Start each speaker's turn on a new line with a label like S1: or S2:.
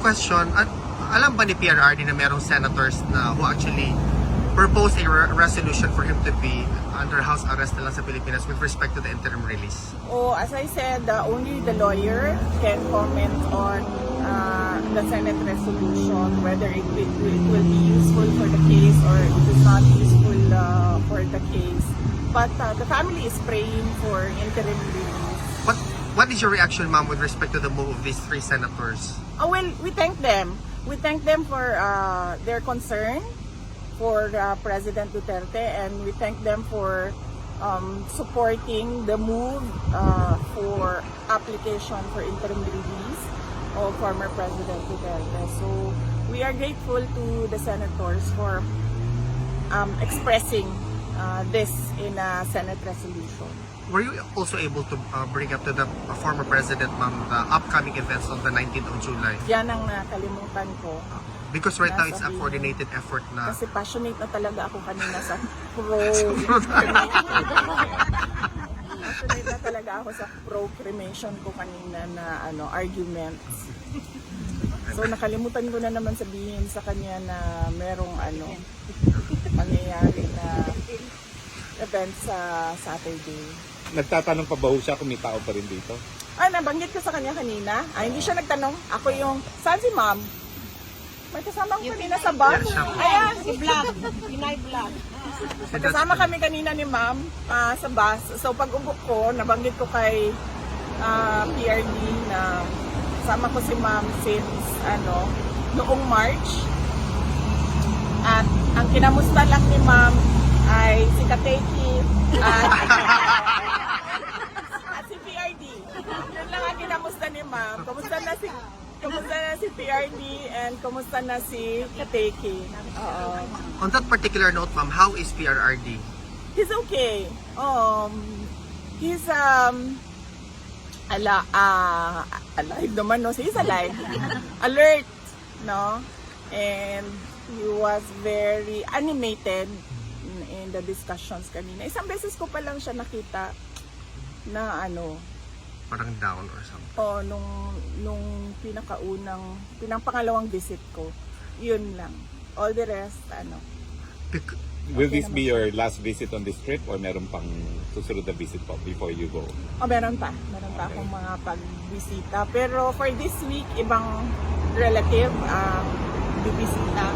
S1: Question, alam ba ni PRRD na merong senators na who actually proposed a resolution for him to be under house arrest na lang sa Pilipinas with respect to the interim release?
S2: Oh, as I said, only the lawyer can comment on the Senate resolution, whether it will be useful for the case or it is not useful for the case. But the family is praying for interim release.
S1: What is your reaction, ma'am, with respect to the move of these three senators?
S2: Oh, well, we thank them. We thank them for their concern for President Duterte, and we thank them for supporting the move for application for interim release of former President Duterte. So we are grateful to the senators for expressing this in a Senate resolution.
S1: Were you also able to bring up to the former president, ma'am, the upcoming events on the 19th of July?
S2: Yan ang nakalimutan ko.
S1: Because right now it's a coordinated effort na...
S2: Kasi passionate na talaga ako kanina sa pro. Passionate na talaga ako sa pro-cremation ko kanina na arguments. So nakalimutan ko na naman sabihin sa kanya na merong mangyayari na event sa Saturday.
S3: Nagtatanong pa ba ho siya kung may tao pa rin dito?
S2: Nabanggit ko sa kanya kanina. Hindi siya nagtanong. Ako yung, saan si ma'am? May kasama ko kanina sa bus. Ayan, si Vlog. Pinay Vlog. Kasama kami kanina ni ma'am sa bus. So pag ubo ko, nabanggit ko kay PRD na sama ko si ma'am since noong March. At ang kinamusta lang ni ma'am ay si Kateki at si PRD. Yun lang ang kinamusta ni ma'am. Kumusta na si PRD and kumusta na si Kateki.
S1: On that particular note, ma'am, how is PRRD?
S2: He's okay. He's alive naman, no? He's alive. Alert, no? And he was very animated in the discussions kanina. Isang beses ko pa lang siya nakita na
S1: Parang down or something?
S2: Nung pangalawang visit ko. Yun lang. All the rest,
S3: Will this be your last visit on this trip or meron pang susunod na visit po before you go?
S2: Meron pa. Meron pa akong mga pagbisita. Pero for this week, ibang relative bibisita.